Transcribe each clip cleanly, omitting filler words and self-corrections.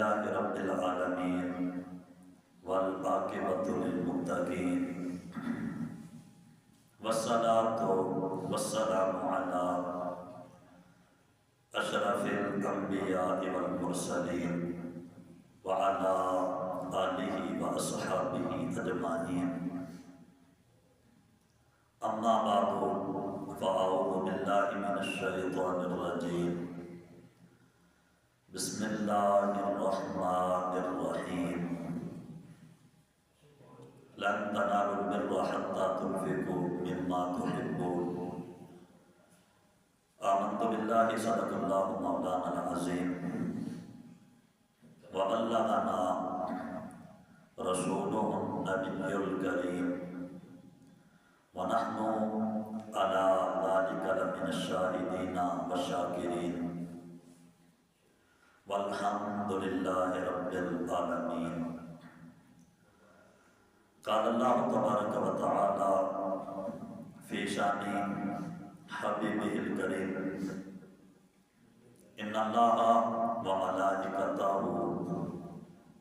لله رب العالمين والعاقبة للمتقين والصلاة والسلام على أشرف الأنبياء والمرسلين وعلى آله وأصحابه أجمعين أما بعد فأعوذ بالله من الشيطان الرجيم بسم الله الرحمن الرحيم لن تنالوا البر حتى تنفقوا مما تحبون آمنت بالله صدق الله مولانا العظيم وبلغنا رسوله النبي الكريم ونحن على ذلك لمن الشاهدين والشاكرين والحمد لله رب العالمين. قال الله تبارك وتعالى في شان حبيبه الكريم إن الله وملائكته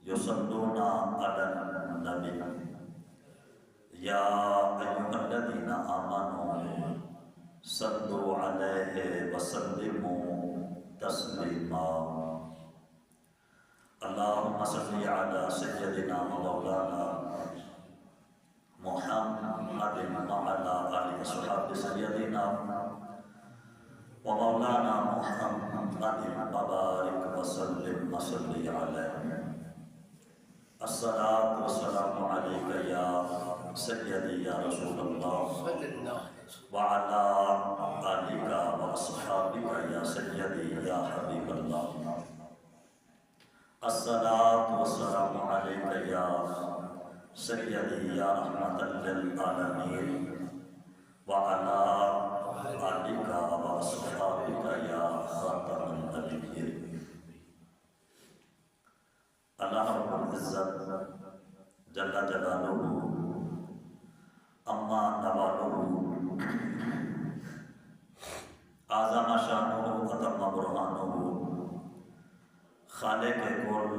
يصلون على النبي يا أيها الذين آمنوا صلوا عليه وسلموا تسليما. اللهم صل على سيدنا مولانا محمد وعلى آله وصحبه سيدنا ومولانا محمد وبارك وسلم وصل عليه. الصلاة والسلام عليك يا سيدي يا رسول الله وعلى آلك وأصحابك يا سيدي يا حبيب الله. الصلاة والسلام عليك يا سيدي يا رحمة للعالمين وعلى آلك وأصحابك يا خاتم النبيين. اللہ رب العزت جل جلالہ اما نوالہ اعظم شانہ اتم برہانہ خالق کل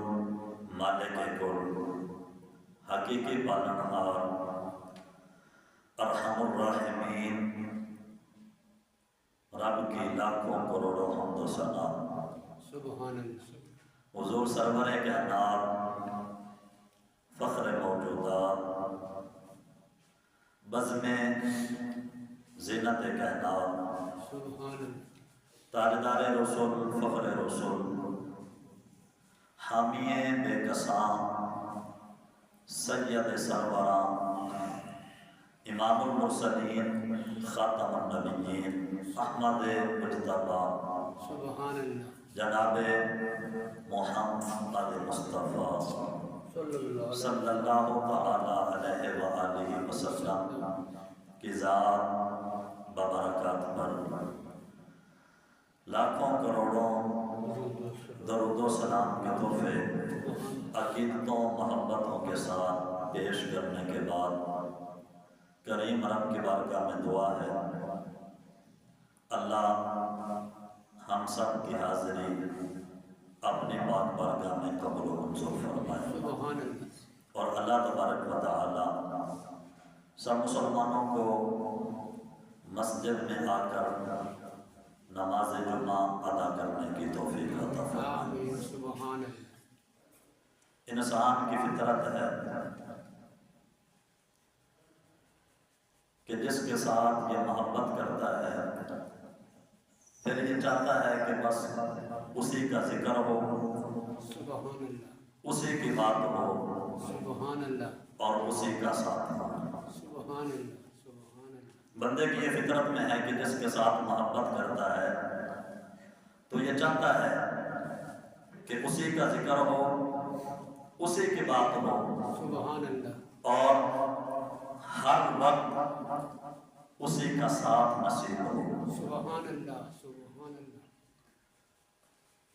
مالک کل حقیقی پالنہار ارحم الراحمین رب کی لاکھوں کروڑوں حمد و ثنا سبحان اللہ حضور سرور کائنات فخر موجودات بزم زینت کائنات سبحان اللہ تاجدار رسول فخر رسول حامی بے کساں سید سروران امام المرسلین خاتم النبیین احمد مجتبی سبحان اللہ جناب محمد مصطفیٰ صلی اللہ تعالی علیہ وآلہ وسلم کی ذات ببرکات پر لاکھوں کروڑوں درود و سلام کے تحفے عقیدتوں محبتوں کے ساتھ پیش کرنے کے بعد کریم رب کی بارگاہ میں دعا ہے اللہ ہم سب کی حاضری اپنی پاک بارگاہ میں قبول و منظور فرمائے اور اللہ تبارک و تعالی سب مسلمانوں کو مسجد میں آ کر نماز جمعہ ادا کرنے کی توفیق عطا فرمائے. انسان کی فطرت ہے کہ جس کے ساتھ یہ محبت کرتا ہے پھر یہ چاہتا ہے کہ بس اسی کا ذکر ہو اسی کی بات ہو اور اسی کا ساتھ ہو. بندے کی یہ فطرت میں ہے کہ جس کے ساتھ محبت کرتا ہے تو یہ چاہتا ہے کہ اسی کا ذکر ہو اسی کی بات ہو اور ہر وقت اسی کا ساتھ نصیب ہو.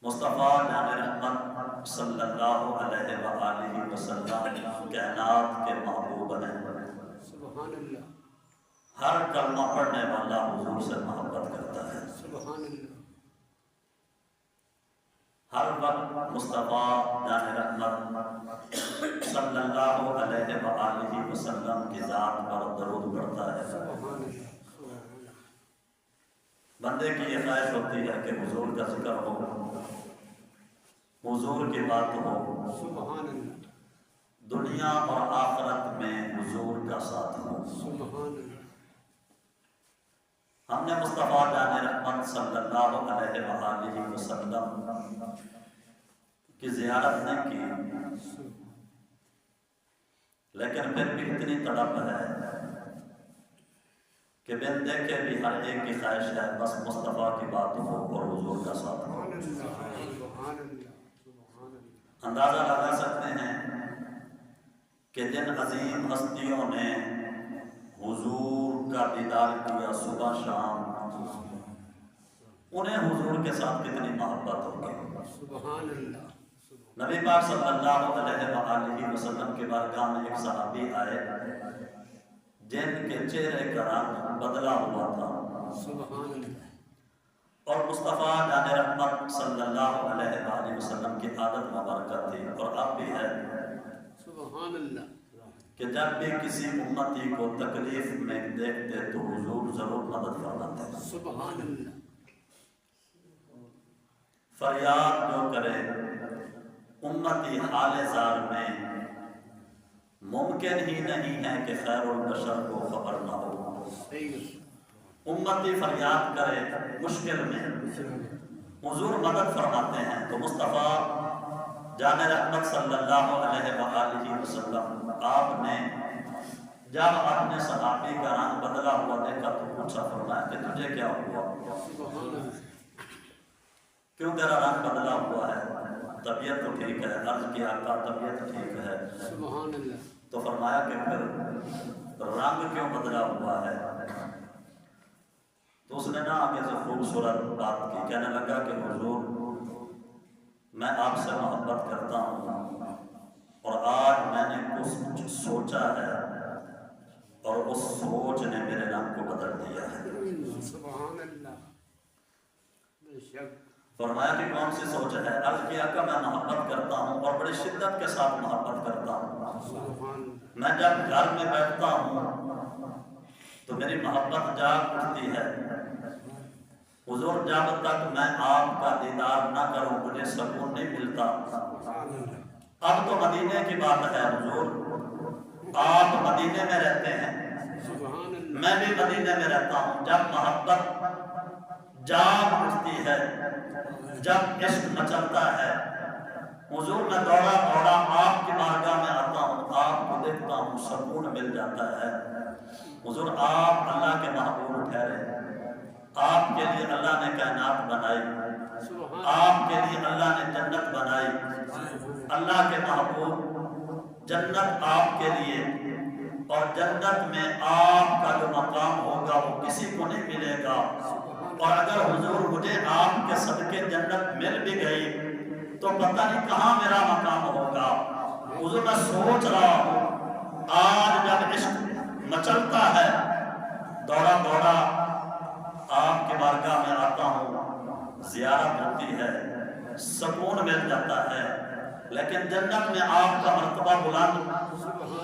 مصطفیٰ جان رحمت صلی اللہ علیہ وآلہ وسلم کائنات کے محبوب ہیں. ہر کلمہ پڑھنے والا حضور سے محبت کرتا ہے. ہر وقت مصطفیٰ جان رحمت صلی اللہ علیہ وآلہ وسلم کی ذات پر درود پڑھتا ہے۔ بندے کی یہ خواہش ہوتی ہے کہ حضور کا ذکر ہو، حضور کی بات ہو، دنیا اور آخرت میں حضور کا ساتھ ہو۔ ہم نے مصطفیٰ جان رحمت صلی اللہ علیہ وآلہ وسلم کی زیارت نہیں کی، لیکن پھر بھی اتنی تڑپ ہے کہ بن دیکھے بھی ہر ایک کی خواہش ہے بس مصطفیٰ کی بات ہو اور حضور کا ساتھ ہو۔ اندازہ لگا سکتے ہیں کہ جن عظیم ہستیوں نے حضور کا دیدار کیا صبح شام، انہیں حضور کے ساتھ کتنی محبت ہوگی۔ نبی پاک صلی اللہ علیہ وآلہ وسلم کے بارگاہ میں ایک صحابی آئے جن کے چہرے کا رنگ بدلا ہوا تھا، اور مصطفیٰ جان رحمت صلی اللہ علیہ وآلہ وسلم کی عادت مبارکہ تھی، اور اب بھی ہے کہ جب بھی کسی امتی کو تکلیف میں دیکھتے تو حضور ضرور مدد فرماتے۔ فریاد جو کرے امتی حال زار میں، ممکن ہی نہیں ہے کہ خیر البشر کو خبر نہ ہو۔ امتی فریاد کرے مشکل میں، حضور مدد فرماتے ہیں۔ تو مصطفیٰ جان رحمت صلی اللہ علیہ وآلہ وسلم آپ نے جب اپنے صحابی کا رنگ بدلا ہوا دیکھا تو پوچھا، فرمایا کہ تجھے کیا ہوا، کیوں تیرا رنگ بدلا ہوا ہے؟ طبیعت تو ٹھیک ہے؟ عرض کیا آقا طبیعت ٹھیک ہے۔ تو فرمایا کہ پھر رنگ کیوں بدلا ہوا ہے؟ تو اس نے نا آگے سے خوبصورت بات کی، کہنے لگا کہ حضور میں آپ سے محبت کرتا ہوں، اور آج میں نے کچھ سوچا ہے اور اس سوچ نے میرے رنگ کو بدل دیا ہے۔ سبحان اللہ۔ فرمایا کہ کون سی سوچ ہے؟ عرض کیا کہ میں محبت کرتا ہوں اور بڑی شدت کے ساتھ محبت کرتا ہوں۔ میں جب گھر میں بیٹھتا ہوں تو میری محبت جاگ اٹھتی ہے۔ حضور جب تک میں آپ کا دیدار نہ کروں مجھے سکون نہیں ملتا۔ اب تو مدینے کی بات ہے حضور، آپ مدینے میں رہتے ہیں، میں بھی مدینے میں رہتا ہوں۔ جب محبت جاگ اٹھتی ہے، جب عشق مچلتا ہے، حضور میں دوڑا دوڑا آپ کی بارگاہ میں آتا ہوں، آپ کو دیکھتا ہوں، سکون مل جاتا ہے۔ حضور آپ اللہ کے محبوب ٹھہرے، آپ کے لیے اللہ نے کائنات بنائی، آپ کے لیے اللہ نے جنت بنائی، اللہ کے محبوب جنت آپ کے لیے، اور جنت میں آپ کا جو مقام ہوگا وہ کسی کو نہیں ملے گا۔ اور اگر حضور مجھے آپ کے صدقے جنت مل بھی گئی تو پتہ نہیں کہاں میرا مقام ہوگا۔ حضور میں سوچ رہا ہوں آج جب عشق مچلتا ہے، دوڑا دوڑا آپ کے بارگاہ میں آتا ہوں، زیارت ہوتی ہے، سکون مل جاتا ہے، لیکن جنت میں آپ کا مرتبہ بلند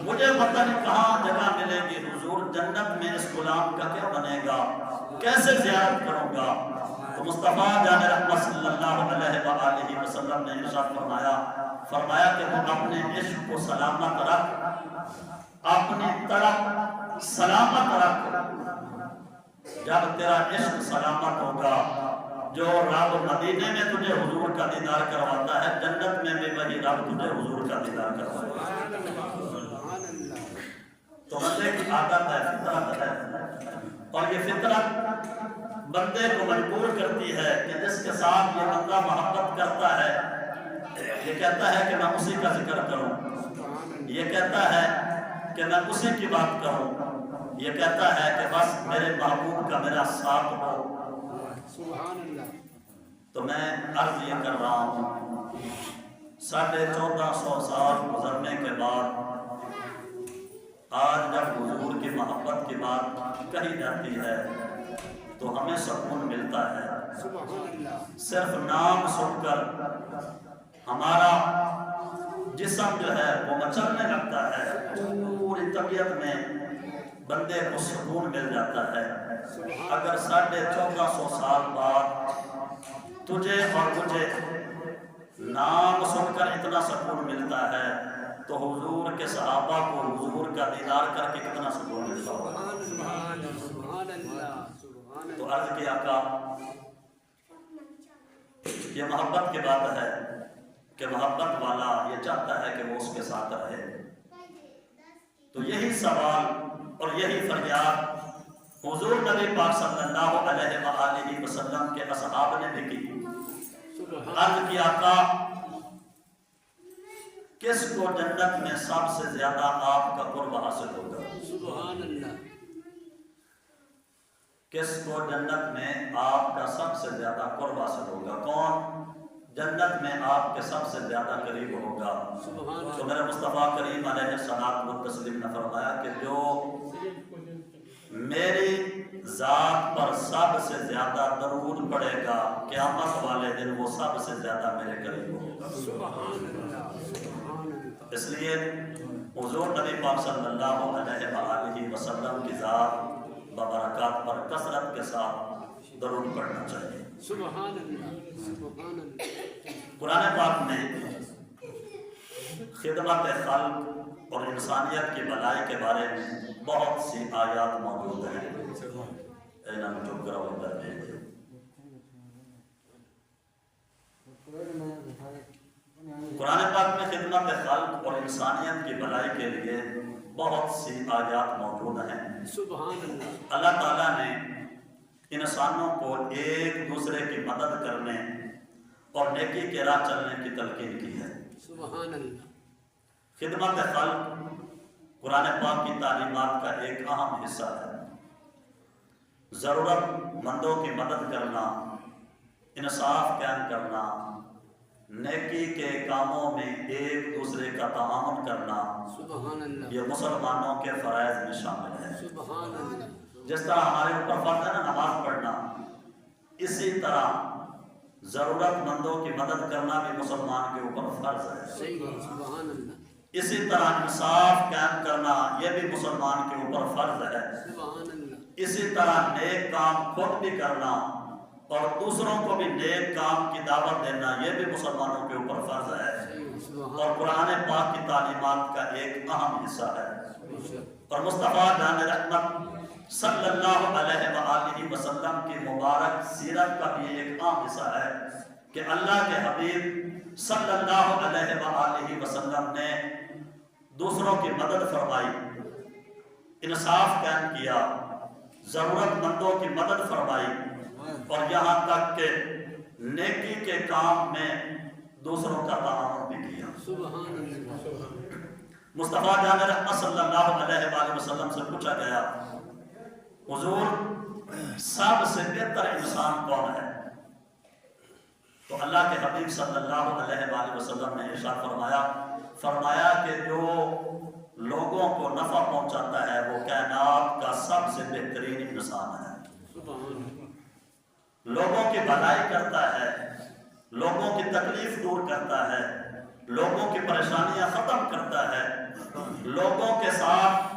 مجھے پتہ نہیں کہاں جگہ ملے گی۔ حضور جنت میں اس غلام کا کیا بنے گا، کیسے زیارت کروں گا؟ تو مصطفیٰ جان رحمت صلی اللہ علیہ وآلہ وسلم نے ارشاد فرمایا کہ وہ اپنے عشق کو سلامت رکھ، اپنی طرف سلامت رکھ۔ جب تیرا عشق سلامت ہوگا، جو رب مدینے میں تجھے حضور کا دیدار کرواتا ہے، جنت میں بھی وہی رب تجھے حضور کا دیدار کرواتا ہے۔ تو بندے کی عادت ہے، فطرت ہے، اور یہ فطرت بندے کو مجبور کرتی ہے کہ جس کے ساتھ یہ بندہ محبت کرتا ہے، یہ کہتا ہے کہ میں اسی کا ذکر کروں، یہ کہتا ہے کہ میں اسی کی بات کروں، یہ کہتا ہے کہ بس میرے محبوب کا میرا ساتھ ہو۔ تو میں عرض یہ کر رہا ہوں، 1450 سال گزرنے کے بعد آج جب حضور کی محبت کی بات کہی جاتی ہے تو ہمیں سکون ملتا ہے۔ سبحان اللہ، صرف نام سن کر ہمارا جسم جو ہے وہ مچلنے لگتا ہے، پوری طبیعت میں بندے کو سکون مل جاتا ہے۔ اگر 1450 سال بعد تجھے اور مجھے نام سن کر اتنا سکون ملتا ہے تو حضور کے صحابہ کو حضور کا دیدار کر کے کتنا سکون ملتا ہوگا۔ سبحان اللہ، سبحان تو اللہ، عرض کیا آقا یہ محبت کی بات ہے کہ محبت والا یہ چاہتا ہے کہ وہ اس کے ساتھ رہے۔ تو یہی سوال اور یہی فریاد حضور نبی پاک صلی اللہ علیہ وآلہ وسلم کے اصحاب نے بھی کی۔ عرض کیا آقا کس کو جنت میں سب سے زیادہ آپ کا قرب حاصل ہوگا؟ سبحان اللہ، کس کو جنت میں آپ کا سب سے زیادہ قرب حاصل ہوگا؟ کون جنت میں آپ کے سب سے زیادہ قریب ہوگا؟ تو میرے مصطفیٰ کریم علیہ الصلوۃ والتسلیم نے فرمایا کہ جو میری ذات پر سب سے زیادہ درود پڑے گا قیامت والے دن وہ سب سے زیادہ میرے قریب ہوگا۔ سبحان اللہ، سبحان اللہ، اس لیے حضور نبی پاک صلی اللہ علیہ وآلہ وسلم کی ذات مبارکات پر کثرت کے ساتھ درود پڑھنا چاہیے۔ سبحان اللہ، سبحان اللہ۔ قرآن پاک میں خدمت خلق اور انسانیت کی بھلائی کے بارے میں بہت سی آیات موجود ہیں۔ چپ کرو ادھر دیکھو۔ قرآن پاک میں خدمت خلق اور انسانیت کی بھلائی کے لیے بہت سی آیات موجود ہیں۔ سبحان اللہ، اللہ تعالیٰ نے انسانوں کو ایک دوسرے کی مدد کرنے اور نیکی کے راہ چلنے کی تلقین کی ہے۔ سبحان اللہ، خدمت خلق قرآن پاک کی تعلیمات کا ایک اہم حصہ ہے۔ ضرورت مندوں کی مدد کرنا، انصاف قائم کرنا، نیکی کے کاموں میں ایک دوسرے کا تعاون کرنا، سبحان اللہ، یہ مسلمانوں کے فرائض میں شامل ہے۔ سبحان اللہ، جس طرح ہمارے اوپر فرض ہے نا نماز پڑھنا، اسی طرح ضرورت مندوں کی مدد کرنا بھی مسلمان کے اوپر فرض ہے۔ صحیح ہے، سبحان اللہ، اسی طرح انصاف قائم کرنا یہ بھی مسلمان کے اوپر فرض ہے۔ سبحان اللہ، اسی طرح نیک کام خود بھی کرنا اور دوسروں کو بھی نیک کام کی دعوت دینا یہ بھی مسلمانوں کے اوپر فرض ہے صحیح ہے، سبحان اور قرآن پاک کی تعلیمات کا ایک اہم حصہ ہے۔ اللہ، اور مصطفیٰ جان رحمت صلی اللہ علیہ وآلہ وسلم کی مبارک سیرت کا بھی ایک اہم حصہ ہے کہ اللہ کے حبیب صلی اللہ علیہ وآلہ وسلم نے دوسروں کی مدد فرمائی، انصاف قائم کیا، ضرورت مندوں کی مدد فرمائی اور یہاں تک کہ نیکی کے کام میں دوسروں کا تعاون بھی کیا۔ سبحان اللہ، مصطفیٰ جان رحمت صلی اللہ علیہ وآلہ وسلم سے پوچھا گیا حضور سب سے بہتر انسان کون ہے؟ تو اللہ کے حبیب صلی اللہ علیہ وآلہ وسلم نے ارشاد فرمایا کہ جو لوگوں کو نفع پہنچاتا ہے وہ کائنات کا سب سے بہترین انسان ہے۔ سبحان اللہ، لوگوں کی بھلائی کرتا ہے، لوگوں کی تکلیف دور کرتا ہے، لوگوں کی پریشانیاں ختم کرتا ہے، لوگوں کے ساتھ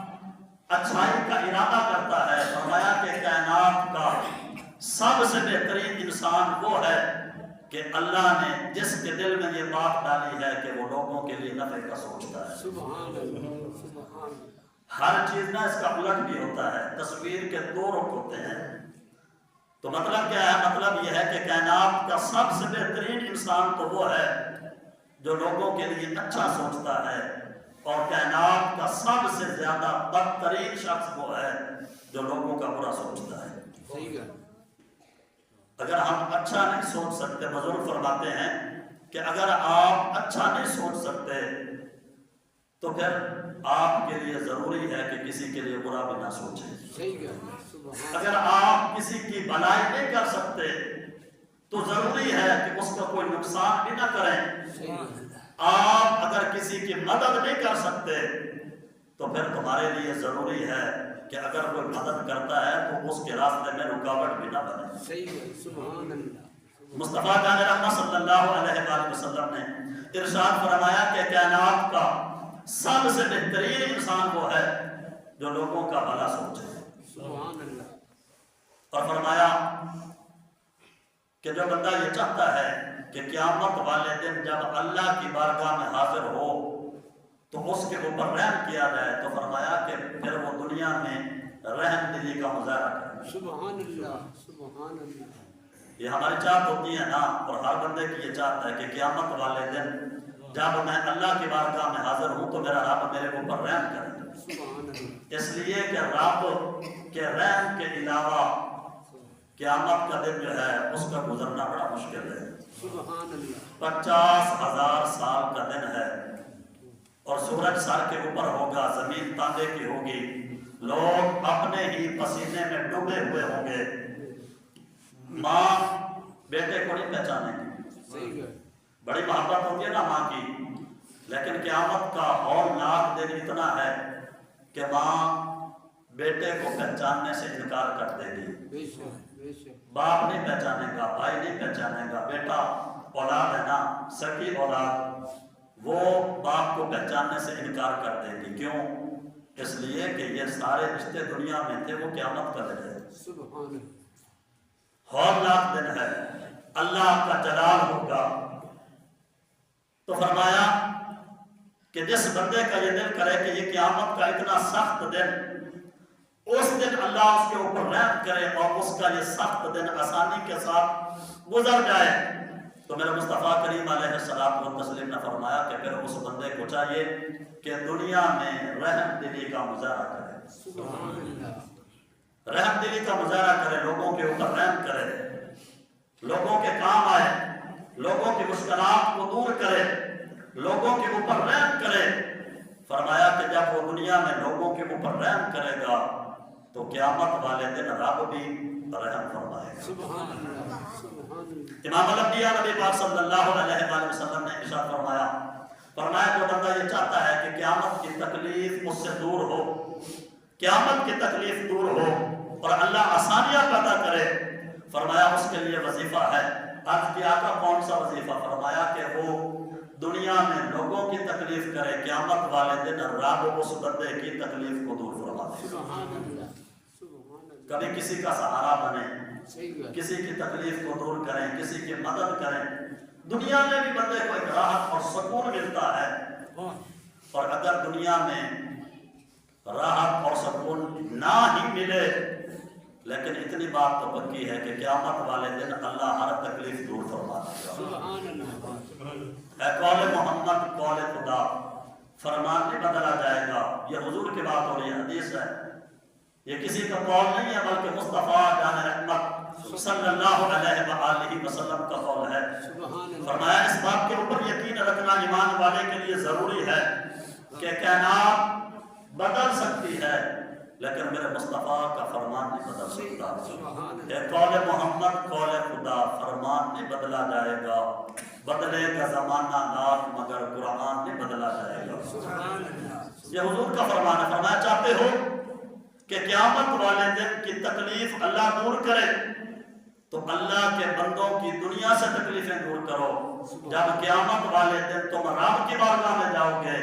اچھائی کا ارادہ کرتا ہے۔ فرمایا کہ کائنات کا سب سے بہترین انسان وہ ہے کہ اللہ نے جس کے دل میں یہ بات ڈالی ہے کہ وہ لوگوں کے لیے نفع کا سوچتا ہے۔ سبحان اللہ، سبحان اللہ، ہر چیز نہ اس کا الٹ بھی ہوتا ہے، تصویر کے دو رخ ہوتے ہیں۔ تو مطلب کیا ہے؟ مطلب یہ ہے کہ کائنات کا سب سے بہترین انسان تو وہ ہے جو لوگوں کے لیے اچھا سوچتا ہے اور کائنات کا سب سے زیادہ بدترین شخص وہ ہے جو لوگوں کا برا سوچتا ہے۔ صحیح ہے، اگر ہم اچھا نہیں سوچ سکتے، بزرگ فرماتے ہیں کہ اگر آپ اچھا نہیں سوچ سکتے تو پھر آپ کے لیے ضروری ہے کہ کسی کے لیے برا بھی نہ سوچیں۔ صحیح ہے، سبحان اگر آپ کسی کی بھلائی نہیں کر سکتے تو ضروری ہے کہ اس کا کوئی نقصان بھی نہ کریں۔ صحیح ہے، آپ اگر کسی کی مدد نہیں کر سکتے تو پھر تمہارے لیے ضروری ہے کہ اگر کوئی مدد کرتا ہے تو اس کے راستے میں رکاوٹ بھی نہ بنے. صحیح ہے. سبحان اللہ. مصطفیٰ جان رحمت صلی اللہ علیہ وآلہ وسلم نے ارشاد فرمایا کہ کائنات کا سب سے بہترین انسان وہ ہے جو لوگوں کا بھلا سوچے. سبحان اللہ. اور فرمایا کہ جو بندہ یہ چاہتا ہے کہ قیامت والے دن جب اللہ کی بارگاہ میں حاضر ہو تو اس کے اوپر رحم کیا جائے تو فرمایا کہ پھر وہ دنیا میں رحم دلی کا مظاہرہ کرے. سبحان اللہ. سبحان اللہ. یہ ہماری چاہت ہوتی ہے نا، اور ہر بندے کی یہ چاہت ہے کہ قیامت والے دن جب میں اللہ کی بارگاہ میں حاضر ہوں تو میرا رب میرے اوپر رحم کرے. سبحان اللہ. اس لیے کہ رب کے رحم کے علاوہ قیامت کا دن جو ہے اس کا گزرنا بڑا مشکل ہے. سبحان اللہ. 50,000 سال کا دن ہے اور سورج سر کے اوپر ہوگا، زمین تانبے کی ہوگی، لوگ اپنے ہی پسینے میں ڈوبے ہوئے ہوں گے. ماں بیٹے کو نہیں پہچانے گی. صحیح ہے. بڑی محبت ہوتی ہے نا ماں کی، لیکن قیامت کا ہولناک دن اتنا ہے کہ ماں بیٹے کو پہچاننے سے انکار کر دے گی. بے شک. بے شک. باپ نہیں پہچانے گا، بھائی نہیں پہچانے گا. بیٹا اولاد ہے نا، سکی اولاد، وہ باپ کو پہچاننے سے انکار کر دے گی. کیوں؟ اس لیے کہ یہ سارے رشتے دنیا میں تھے، وہ قیامت کا دن ہے. سبحان اللہ. ہولناک دن ہے، اللہ کا جلال ہوگا. تو فرمایا کہ جس بندے کا یہ دل کرے کہ یہ قیامت کا اتنا سخت دن، اس دن اللہ اس کے اوپر رحم کرے اور اس کا یہ سخت دن آسانی کے ساتھ گزر جائے، تو میرے مصطفیٰ کریم علیہ الصلوۃ والتسلیم نے فرمایا کہ پھر اس بندے کو چاہیے کہ دنیا میں رحم دلی کا مظاہرہ کرے. سبحان اللہ. رحم دلی کا مظاہرہ کرے، لوگوں کے اوپر رحم کرے، لوگوں کے کام آئے، لوگوں کی مشکلات کو دور کرے، لوگوں کے اوپر رحم کرے. فرمایا کہ جب وہ دنیا میں لوگوں کے اوپر رحم کرے گا تو قیامت والے دن رب بھی رحم فرمائے گا. سبحان اللہ. سبحان اللہ. امام الانبیاء نبی پاک صلی اللہ علیہ وآلہ وسلم نے ارشاد فرمایا جو بندہ یہ چاہتا ہے کہ قیامت کی تکلیف اس سے دور ہو، قیامت کی تکلیف دور ہو اور اللہ آسانیاں پیدا کرے، فرمایا اس کے لیے وظیفہ ہے. عرض کیا آقا کون سا وظیفہ؟ فرمایا کہ وہ دنیا میں لوگوں کی تکلیف کرے، قیامت والے دن رب اس بندے کی تکلیف کو دور فرما دے. سبحان اللہ. سبحان اللہ. کبھی کسی کا سہارا بنے، صحیح ہے. کسی کی تکلیف کو دور کریں، کسی کی مدد کریں. دنیا میں بھی بندے کو ایک راحت اور سکون ملتا ہے. اور اگر دنیا میں راحت اور سکون نہ ہی ملے، لیکن اتنی بات تو پکی ہے کہ قیامت والے دن اللہ ہر تکلیف دور فرما دے گا. سبحان اللہ. اے قول محمد قول خدا، فرمان نہیں بدلا جائے گا. یہ حضور کی بات ہو رہی ہے، حدیث ہے، یہ کسی کا قول نہیں ہے بلکہ مصطفیٰ جان رحمت صلی اللہ علیہ وآلہ وسلم کا قول ہے. سبحان اللہ. فرمایا اس بات کے اوپر یقین رکھنا ایمان والے کے لیے ضروری ہے کہ کائنات بدل سکتی ہے لیکن میرے مصطفیٰ کا فرمان نہیں بدل سکتا. سبحان اللہ. اے قول محمد قول خدا، فرمان نہیں بدلا جائے گا. بدلے گا زمانہ نات مگر قرآن نہیں بدلا جائے گا. سبحان اللہ. یہ حضور کا فرمان ہے. فرمایا چاہتے ہو کہ قیامت والے دن کی تکلیف اللہ دور کرے تو اللہ کے بندوں کی دنیا سے تکلیفیں دور کرو. جب قیامت والے دن تم رب کی بارگاہ میں جاؤ گے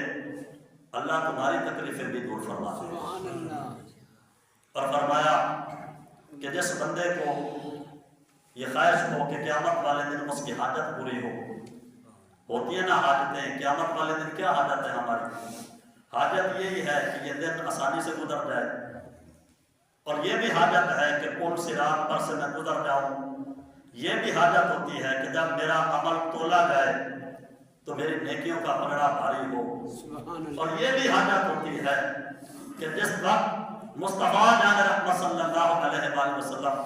اللہ تمہاری تکلیفیں بھی دور فرما دے گا. سبحان اللہ. اور فرمایا کہ جس بندے کو یہ خواہش ہو کہ قیامت والے دن اس کی حاجت پوری ہو، ہوتی ہے نا حاجتیں، قیامت والے دن کیا حاجت ہے ہماری؟ حاجت یہی ہے کہ یہ دن آسانی سے گزر جائے، اور یہ بھی حاجت ہے کہ پل صراط پر سے میں گزر جاؤں. یہ بھی حاجت ہوتی ہے کہ جب میرا عمل تولا جائے تو میری نیکیوں کا پلڑا بھاری ہو. سبحان اللہ. اور یہ بھی حاجت ہوتی ہے کہ جس وقت مصطفیٰ جان رحمت صلی اللہ علیہ وآلہ وسلم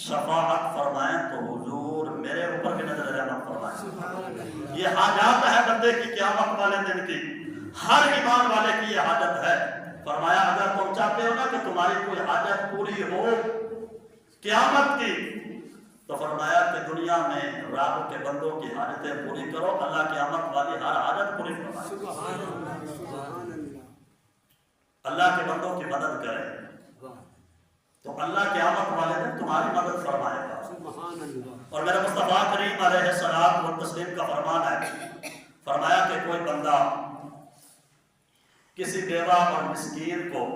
شفاعت فرمائیں تو حضور میرے اوپر بھی نظر رحمت فرمائیں. سبحان اللہ. یہ حاجات ہے بندے کی قیامت والے دن کی، ہر ایمان والے کی یہ حاجت ہے. فرمایا اگر تم چاہتے ہو نا کہ تمہاری کوئی حاجت پوری ہو قیامت کی تو فرمایا کہ دنیا میں رب کے بندوں کی حاجتیں پوری کرو، اللہ قیامت والی ہر حاجت پوری فرمائے. سبحان اللہ. سبحان اللہ. اللہ کے بندوں کی مدد کریں، تو اللہ قیامت والے دن تمہاری مدد فرمائے گا۔ سبحان اللہ۔ اور میرے مصطفیٰ کریم علیہ الصلوۃ والتسلیم کا فرمان ہے، فرمایا کہ کوئی بندہ کسی بیوہ اور مسکین کو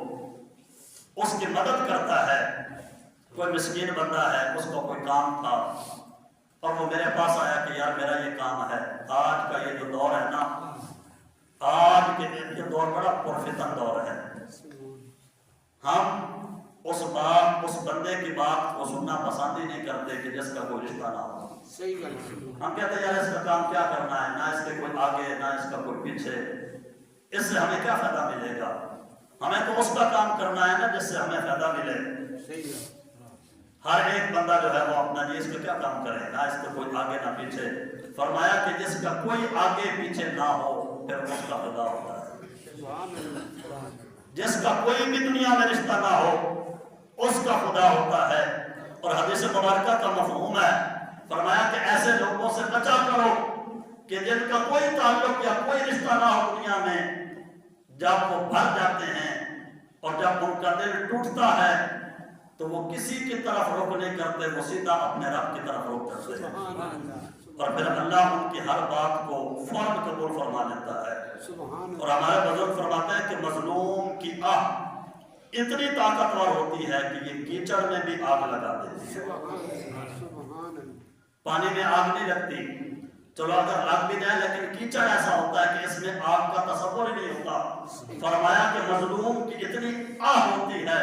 اس کی مدد کرتا ہے، کوئی مسکین بندہ ہے، اس کو کوئی کام تھا اور وہ میرے پاس آیا کہ یار میرا یہ کام ہے، آج کا یہ جو دور ہے نا، آج کے یہ دور بڑا پرفتن دور ہے، ہم اس بندے کی بات کو سننا پسند ہی نہیں کرتے کہ جس کا کوئی رشتہ نہ ہو۔ صحیح گل۔ ہم کہتے ہیں یار اس کا کام کیا کرنا ہے، نہ اس کے کوئی آگے نہ اس کا کوئی پیچھے، اس سے ہمیں کیا فائدہ ملے گا، ہمیں تو اس کا کام کرنا ہے نا جس سے ہمیں فائدہ ملے۔ صحیح ہے۔ ہر ایک بندہ جو ہے وہ اپنا جی اس کا کیا کام کرے، نہ اس کا کوئی آگے نہ پیچھے۔ فرمایا کہ جس کا کوئی آگے پیچھے نہ ہو پھر اس کا خدا ہوتا ہے، سبحان اللہ۔ جس کا کوئی بھی دنیا میں رشتہ نہ ہو اس کا خدا ہوتا ہے۔ اور حدیث مبارکہ کا مفہوم ہے، فرمایا کہ ایسے لوگوں سے بچا کرو کہ جن کا کوئی تعلق یا کوئی رشتہ نہ ہو دنیا میں، جب وہ بھر جاتے ہیں اور جب ان کا دل ٹوٹتا ہے تو وہ کسی کی طرف رخ نہیں کرتے، وہ سیدھا اپنے رب کی طرف رخ کرتے ہیں، سبحان اللہ۔ اور پھر اللہ ان کی ہر بات کو فوراً قبول فرما لیتا ہے۔ سبحان اور ہمارے بزرگ فرماتے ہیں کہ مظلوم کی آہ اتنی طاقتور ہوتی ہے کہ یہ کیچڑ میں بھی آگ لگا دیتی ہے۔ اللہ۔ پانی میں آگ نہیں لگتی، چلو اگر لگ بھی جائے لیکن کیچڑ ایسا ہوتا ہے کہ اس میں آگ کا تصور ہی نہیں ہوتا۔ فرمایا کہ مظلوم کی اتنی آہ ہوتی ہے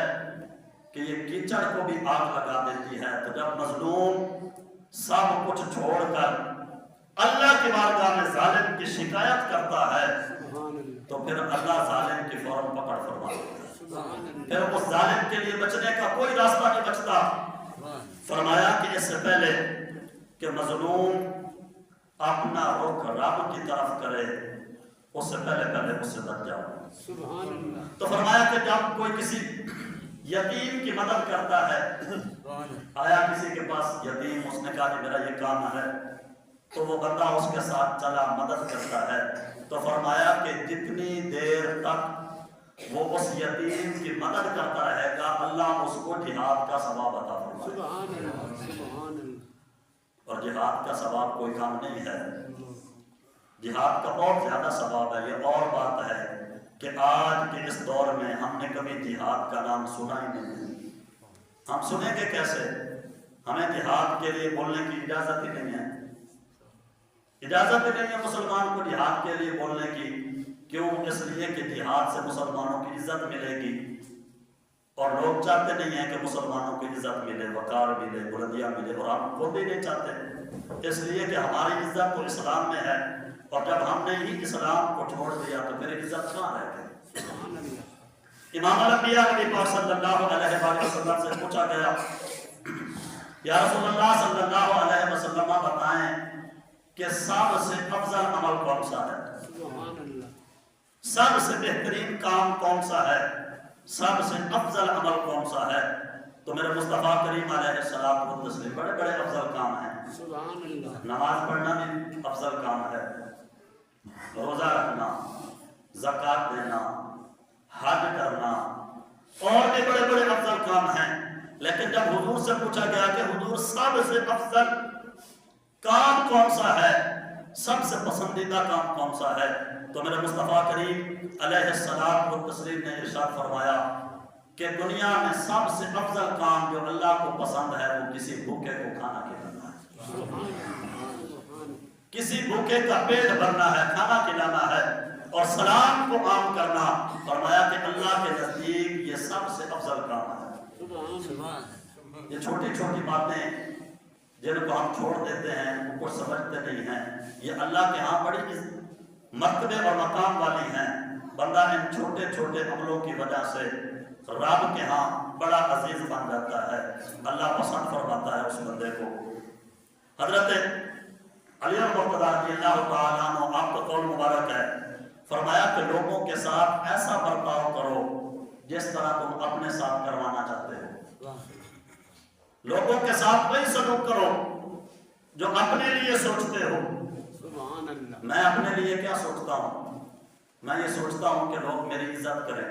کہ یہ کیچڑ کو بھی آگ لگا دیتی ہے۔ تو جب مظلوم سب کچھ چھوڑ کر اللہ کی بارگاہ میں ظالم کی شکایت کرتا ہے تو پھر اللہ ظالم کی فوراً پکڑ فرما دیتا ہے، پھر اس ظالم کے لیے بچنے کا کوئی راستہ نہیں بچتا۔ فرمایا کہ اس سے پہلے کہ مظلوم اپنا رخ رب کی طرف کرے اس سے پہلے اس سے بچ جاؤ۔ تو فرمایا کہ جب کوئی کسی یتیم کی مدد کرتا ہے، آیا کسی کے پاس یتیم، اس نے کہا کہ میرا یہ کام ہے، تو وہ بندہ اس کے ساتھ چلا مدد کرتا ہے، تو فرمایا کہ جتنی دیر تک وہ اس یتیم کی مدد کرتا رہے گا اللہ اس کو جہاد کا ثواب عطا فرمائے گا۔ اور جہاد کا ثواب کوئی کام نہیں ہے، جہاد کا بہت زیادہ ثواب ہے۔ یہ اور بات ہے کہ آج کے اس دور میں ہم نے کبھی جہاد کا نام سنا ہی نہیں، ہم سنیں گے کیسے؟ ہمیں جہاد کے لیے بولنے کی اجازت ہی نہیں ہے، اجازت ہی نہیں ہے مسلمان کو جہاد کے لیے بولنے کی۔ کیوں؟ اس لیے کہ جہاد سے مسلمانوں کی عزت ملے گی، اور لوگ چاہتے نہیں ہیں کہ مسلمانوں کی عزت ملے، وقار ملے، بلندیاں ملے، اور ہم خود بھی نہیں چاہتے، اس لیے کہ ہماری عزت تو اسلام میں ہے، اور جب ہم نے ہی اسلام کو چھوڑ دیا تو پھر عزت کہاں رہ گئی؟ امام الانبیاء نبی پاک صلی اللہ علیہ وآلہ وسلم سے پوچھا گیا، یا رسول اللہ صلی اللہ علیہ وسلم بتائیں کہ سب سے افضل عمل کون سا ہے، سب سے بہترین کام کون سا ہے، سب سے افضل عمل کون سا ہے؟ تو میرے مصطفیٰ کریم علیہ الصلوۃ والتسلیم بڑے بڑے افضل کام ہیں، نماز پڑھنا بھی افضل کام ہے، روزہ رکھنا، زکوٰۃ دینا، حج کرنا، اور بھی بڑے بڑے افضل کام ہیں۔ لیکن جب حضور سے پوچھا گیا کہ حضور سب سے افضل کام کون سا ہے، سب سے پسندیدہ کام کون سا ہے، تو میرے مصطفیٰ کریم علیہ الصلوۃ والتسلیم نے ارشاد فرمایا کہ دنیا میں سب سے افضل کام جو اللہ کو پسند ہے وہ کسی بھوکے کو کھانا کھلانا ہے، کسی بھوکے کا پیٹ بھرنا ہے، کھانا کھلانا ہے، اور سلام کو عام کرنا۔ فرمایا کہ اللہ کے نزدیک یہ سب سے افضل کام ہے۔ یہ چھوٹی چھوٹی باتیں جن کو ہم چھوڑ دیتے ہیں، وہ کچھ سمجھتے نہیں ہیں، یہ اللہ کے ہاں بڑی مرتبے اور مقام والی ہیں۔ بندہ ان چھوٹے چھوٹے عملوں کی وجہ سے رب کے ہاں بڑا عزیز بن جاتا ہے، اللہ پسند فرماتا ہے اس بندے کو۔ حضرت علی المرتضیٰ رضی اللہ تعالیٰ عنہ، آپ کا قول مبارک ہے، فرمایا کہ لوگوں کے ساتھ ایسا برتاؤ کرو جس طرح تم اپنے ساتھ کروانا چاہتے ہو، لوگوں کے ساتھ وہی سلوک کرو جو اپنے لیے سوچتے ہو۔ میں اپنے لیے کیا سوچتا ہوں؟ میں یہ سوچتا ہوں کہ لوگ میری عزت کریں،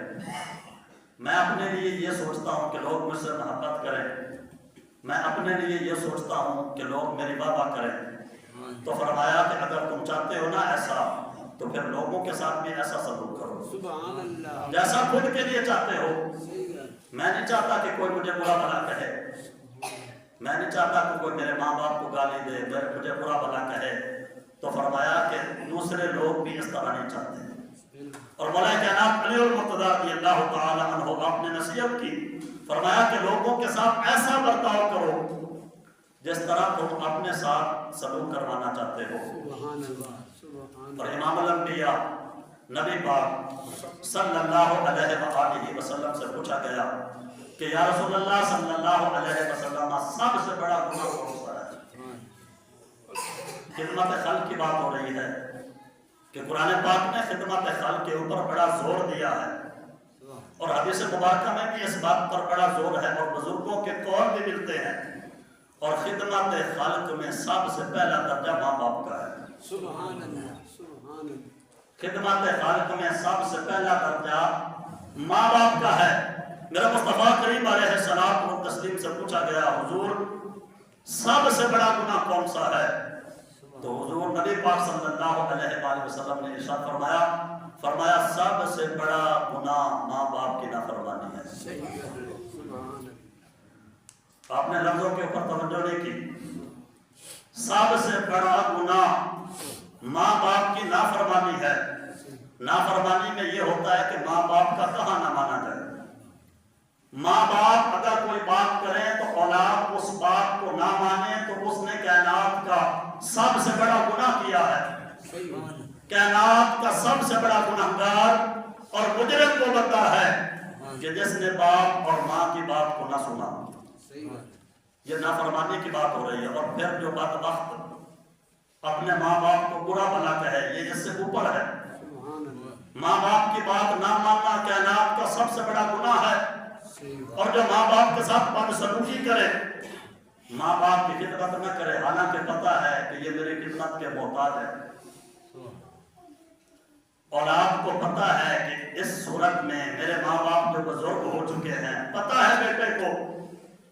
میں اپنے لیے یہ سوچتا ہوں کہ لوگ مجھ سے محبت کریں، میں اپنے لیے یہ سوچتا ہوں کہ لوگ میری واہ کریں، تو فرمایا کہ اگر تم چاہتے ہو نا ایسا تو پھر لوگوں کے ساتھ بھی ایسا سلوک کرو سبحان اللہ، جیسا خود کے لیے چاہتے ہو۔ صحیح ہے، میں نہیں چاہتا کہ کوئی مجھے برا بھلا کہے، میں نہیں چاہتا کہ کوئی میرے ماں باپ کو گالی دے، مجھے برا بھلا کہے، تو فرمایا کہ دوسرے لوگ بھی اس طرح نہیں چاہتے۔ اور مولا کائنات علی المرتضیٰ رضی اللہ تعالی عنہ آپ نے نصیحت کی، فرمایا کہ لوگوں کے ساتھ ایسا برتاؤ کرو جس طرح تم اپنے ساتھ سلوک کروانا چاہتے ہو۔ سبحان اللہ، سبحان اور اللہ، امام الانبیاء نبی پاک صلی اللہ علیہ وآلہ وسلم سے پوچھا گیا کہ یا رسول اللہ صلی اللہ علیہ وسلم سب سے بڑا گناہ کون سا ہے؟ خدمت خلق کی بات ہو رہی ہے کہ قرآن پاک نے خدمت خلق کے اوپر بڑا زور دیا ہے، اور حدیث مبارکہ میں بھی اس بات پر بڑا زور ہے، اور بزرگوں کے قول بھی ملتے ہیں، اور خدمت خلق میں سب سے پہلا درجہ ماں باپ کا ہے۔ سبحان اللہ، سبحان اللہ، خدمت خالق میں سب سے پہلا درجہ ماں باپ کا ہے۔ میرا مصطفیٰ کریم علیہ السلام و تسلیم سے پوچھا گیا حضور سب سے بڑا گناہ کون سا ہے؟ تو حضور نبی پاک صلی اللہ علیہ وآلہ وسلم نے ارشاد فرمایا سب سے بڑا گناہ ماں باپ کی نافرمانی ہے۔ صحیح ہے، سبحان اللہ، آپ نے لفظوں کے اوپر توجہ نہیں کی۔ سب سے بڑا گناہ ماں باپ کی نافرمانی ہے۔ نافرمانی میں یہ ہوتا ہے کہ ماں باپ کا کہا نہ مانا جائے۔ ماں باپ اگر کوئی بات کرے تو اولاد اس بات کو نہ مانے تو اس نے کائنات کا سب سے بڑا گناہ کیا ہے۔ کائنات کا سب سے بڑا گناہگار اور مجرم وہ بندہ ہے کہ جس نے باپ اور ماں کی بات کو نہ سنا۔ یہ نافرمانی کی بات ہو رہی ہے۔ اور پھر جو بدبخت اپنے ماں باپ کو برا بھلا کہے یہ اس سے اوپر ہے۔ ماں باپ کی بات نہ ماننا کائنات کا سب سے بڑا گناہ ہے۔ اور جو ماں باپ کے ساتھ بدسلوکی کرے، ماں باپ کی خدمت نہ کرے حالانکہ پتہ ہے کہ یہ میری خدمت کے محتاج ہے، اولاد کو پتہ ہے کہ اس صورت میں میرے ماں باپ جو بزرگ ہو چکے ہیں، پتہ ہے بیٹے کو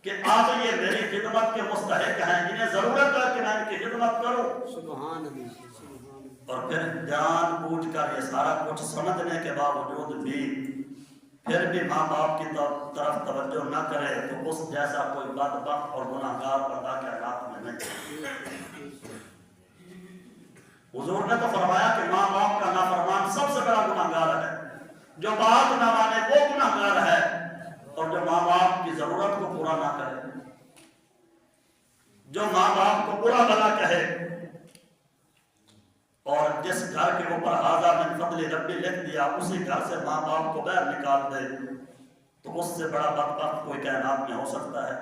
کہ آج یہ میری خدمت کے مستحق ہیں، انہیں ضرورت ہے کہ میں ان کی خدمت کروں۔ سبحان اللہ، سبحان اللہ، اور پھر جان بوجھ کر یہ سارا کچھ سمجھنے کے باوجود بھی پھر بھی ماں باپ کی طرف توجہ نہ کرے تو اس جیسا کوئی بدبخت اور گناہگار بندہ کائنات میں نہیں۔ حضور نے تو فرمایا کہ ماں باپ کا نافرمان سب سے بڑا گناہگار ہے۔ جو بات نہ مانے وہ گناہگار ہے، اور جو ماں باپ کی ضرورت کو پورا نہ کرے، جو ماں باپ کو برا بھلا کہے، اور جس گھر کے اوپر ھذا من فضل ربی لکھ دیا اسی گھر سے ماں باپ کو باہر نکال دے، تو اس سے بڑا بدبخت کوئی کائنات میں ہو سکتا ہے؟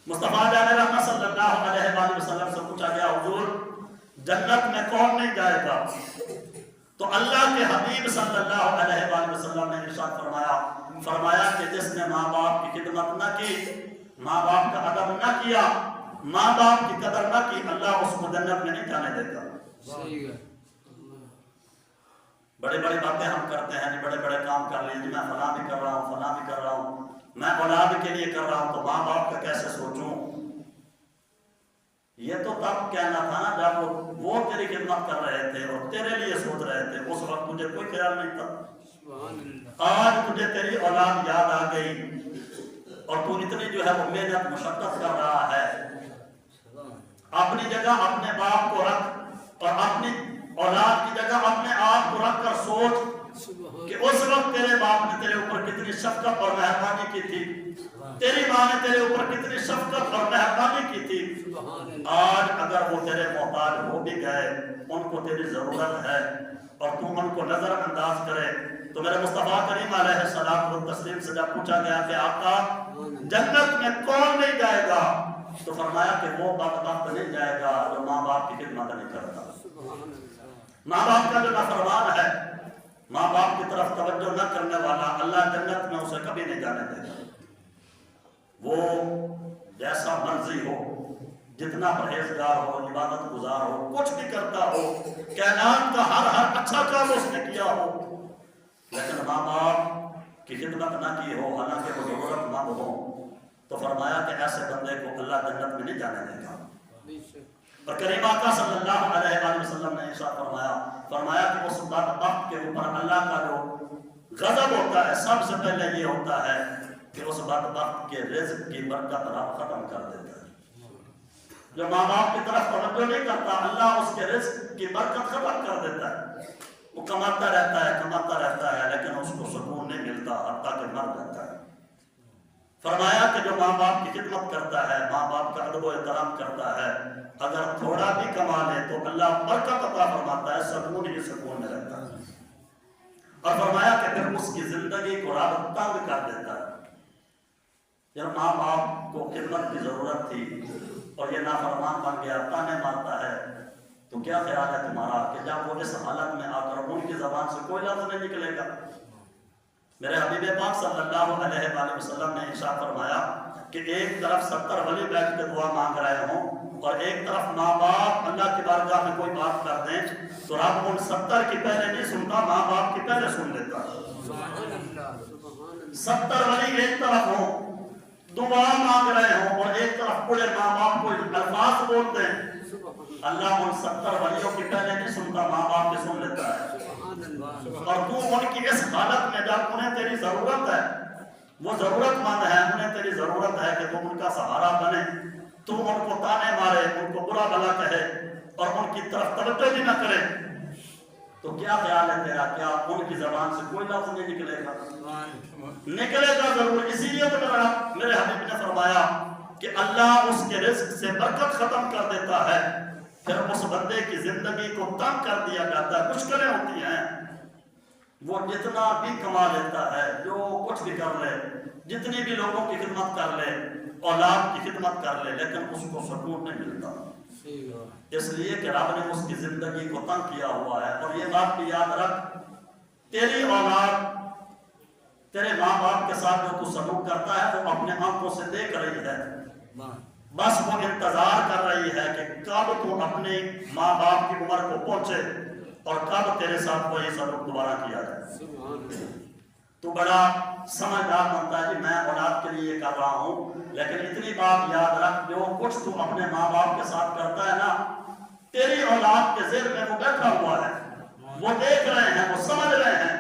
مصطفیٰ جان رحمت صلی اللہ علیہ وآلہ وسلم سے پوچھا گیا حضور جنت میں کون نہیں جائے گا؟ تو اللہ کے حبیب صلی اللہ علیہ وآلہ وسلم نے ارشاد فرمایا کہ جس نے ماں باپ کی خدمت نہ کی، ماں باپ کا ادب نہ کیا، ماں باپ کی قدر نہ کی، اللہ اس کو جنت میں نہیں جانے دیتا۔ بڑی بڑی باتیں ہم کرتے ہیں، بڑے بڑے کام کر رہے ہیں، میں فلاں بھی کر رہا ہوں، فلاں بھی کر رہا ہوں، میں اولاد کے لیے کر رہا ہوں، تو ماں باپ کا کیسے سوچوں؟ یہ تو تب کہنا تھا نا جب وہ تیری خدمت کر رہے تھے اور تیرے لیے سوچ رہے تھے، اس وقت مجھے کوئی خیال نہیں تھا۔ آج تجھے تیری اولاد یاد آ گئی اور تو اتنی جو ہے وہ محنت مشقت کر رہا ہے، اپنی جگہ اپنے باپ کو رکھ اور اپنی اولاد کی جگہ اپنے آپ کو رکھ کر سوچ کہ اس وقت تیرے باپ نے تیرے اوپر کتنی شفقت اور مہربانی کی تھی، تیری ماں نے تیرے اوپر کتنی شفقت اور مہربانی کی تھی۔ آج اگر وہ تیرے محتاج ہو بھی گئے، ان کو تیری ضرورت ہے اور تم ان کو نظر انداز کرے، تو میرے مصطفیٰ کریم علیہ السلام و تسلیم سے جب پوچھا گیا کہ آقا جنت میں کون نہیں جائے گا، تو فرمایا کہ وہ بدبخت نہیں جائے گا جو ماں باپ کی خدمت نہیں کرتا۔ ماں باپ کا جو نافرمان ہے، ماں باپ کی طرف توجہ نہ کرنے والا، اللہ جنت میں اسے کبھی نہیں جانے دے گا۔ وہ جیسا مرضی ہو، جتنا پرہیزگار ہو، عبادت گزار ہو، کچھ بھی کرتا ہو، کائنات کا ہر اچھا کام اس نے کیا ہو، لیکن ماں باپ کی خدمت نہ کی ہو حالانکہ وہ ضرورت مند ہو تو فرمایا کہ ایسے بندے کو اللہ جنت میں نہیں جانے دے گا۔ اور کریم آقا صلی اللہ علیہ وآلہ وسلم نے ارشاد فرمایا کہ اس بدبخت کے اوپر اللہ کا جو غضب ہوتا ہے سب سے پہلے یہ ہوتا ہے کہ اس بدبخت کے رزق کی برکت رب ختم کر دیتا ہے۔ جو ماں باپ کی طرف توجہ نہیں کرتا اللہ اس کے رزق کی برکت ختم کر دیتا ہے۔ وہ کماتا رہتا ہے لیکن اس کو سکون نہیں ملتا حتیٰ کہ مر جاتا ہے۔ فرمایا کہ جو ماں باپ کی خدمت کرتا ہے، ماں باپ کا ادب و احترام کرتا ہے، اگر تھوڑا بھی کما لے تو اللہ برکت عطا فرماتا ہے، سکون ہی سکون میں رہتا ہے۔ اور فرمایا کہ پھر اس کی زندگی کو رب تنگ کر دیتا ہے۔ جب ماں باپ کو خدمت کی ضرورت تھی اور یہ نافرمان بن گیا، تانے مارتا ہے، تو کیا خیال ہے تمہارا کہ جب وہ اس حالت میں آ کر ان کی زبان سے کوئی لفظ نہیں نکلے گا؟ میرے حبیب پاک صلی اللہ علیہ وآلہ وسلم نے ارشاد فرمایا کہ ایک طرف 70 ولی بیٹھ کے دعا مانگ رہے ہوں اور ایک طرف ماں باپ اللہ کی بارگاہ میں کوئی بات کر دیں تو رب ان 70 کی پہلے نہیں سنتا، ماں باپ کی پہلے سن لیتا۔ 70 ولی ایک طرف ہوں دعا مانگ رہے ہوں اور ایک طرف پورے ماں باپ کو الفاظ بولتے ہیں، اللہ ان 70 ولیوں کی پہلے نہیں سنتا، ماں باپ کی سن لیتا ہے۔ اور تو ان کی اس حالت میں جب انہیں تیری ضرورت ہے، وہ ضرورت مند ہے، انہیں تیری ضرورت ہے کہ تم ان کا سہارا بنے، تم ان کو تانے مارے، ان کو برا بھلا کہے اور ان کی طرف توجہ بھی نہ کرے، تو کیا خیال ہے تیرا؟ کیا ان کی زبان سے کوئی لفظ نہیں نکلے گا؟ نکلے گا ضرور۔ اسی لیے تو میرے حبیب نے فرمایا کہ اللہ اس کے رزق سے برکت ختم کر دیتا ہے، پھر اس بندے کی زندگی کو تنگ کر دیا جاتا ہے، مشکلیں ہوتی ہیں۔ وہ جتنا بھی کما لیتا ہے، جو کچھ بھی کر لے، جتنی بھی لوگوں کی خدمت کر لے، اولاد کی خدمت کر لے، لیکن اس کو سکون نہیں ملتا، اس لیے کہ رب نے اس کی زندگی کو تنگ کیا ہوا ہے۔ اور یہ بات بھی یاد رکھ، تیری اولاد تیرے ماں باپ کے ساتھ جو تو سلوک کرتا ہے وہ اپنے آنکھوں سے دیکھ رہی ہے، بس وہ انتظار کر رہی ہے کہ کب تو اپنے ماں باپ کی عمر کو پہنچے اور کب تیرے ساتھ وہی سلوک دوبارہ کیا جائے۔ تو بڑا سمجھدار بنتا ہے، جی میں اولاد کے لیے کر رہا ہوں، لیکن اتنی بات یاد رکھ، جو کچھ تو اپنے ماں باپ کے ساتھ کرتا ہے نا، تیری اولاد کے ذہن میں وہ بیٹھا ہوا ہے، وہ دیکھ رہے ہیں، وہ سمجھ رہے ہیں،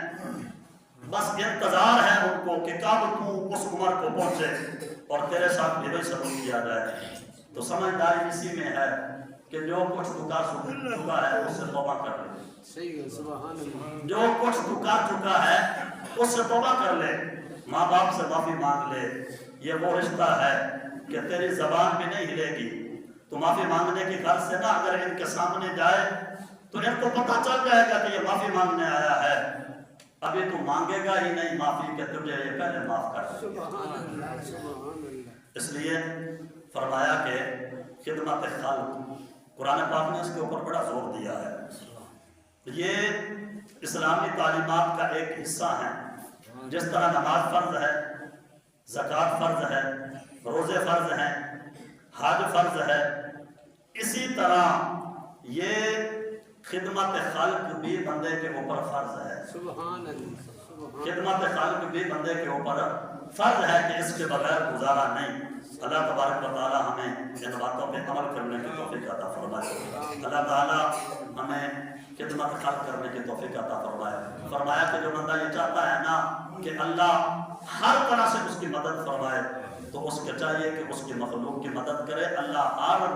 بس انتظار ہے ان کو کہ کب تو اس عمر کو پہنچے اور تیرے ساتھ بھی وہی سلوک کیا جائے۔ تو سمجھداری اسی میں ہے کہ جو کچھ تو کر چکا ہے اس سے توبہ کر لے، جو کچھ تو کر چکا ہے اس سے توبہ کر لے، ماں باپ سے معافی مانگ لے۔ یہ وہ رشتہ ہے کہ تیری زبان بھی نہیں ہلے گی، تو معافی مانگنے کی غرض سے نہ اگر ان کے سامنے جائے تو ان کو پتہ چل جائے گا کہ یہ معافی مانگنے آیا ہے، ابھی تو مانگے گا ہی نہیں معافی کہ تجھے یہ پہلے معاف کر دے۔ اس لیے فرمایا کہ خدمت خلق، قرآن پاک نے اس کے اوپر بڑا زور دیا ہے۔ یہ اسلامی تعلیمات کا ایک حصہ ہے، جس طرح نماز فرض ہے، زکوٰۃ فرض ہے، روزے فرض ہیں، حج فرض ہے، اسی طرح یہ خدمت خلق بھی بندے کے اوپر فرض ہے۔ خدمت خلق بھی بندے کے اوپر فرض ہے کہ اس کے بغیر گزارا نہیں۔ اللہ تبارک و تعالی ہمیں ان باتوں پہ عمل کرنے کی توفیق عطا فرمائے۔ اللہ تعالی ہمیں خدمت خلق کرنے کی توفیق عطا فرمائے۔ فرمایا کہ جو بندہ یہ چاہتا ہے نا کہ اللہ ہر طرح سے اس کی مدد فرمائے، تو اس کے چاہیے کہ اس کی مخلوق کی مدد کرے۔ اللہ ہر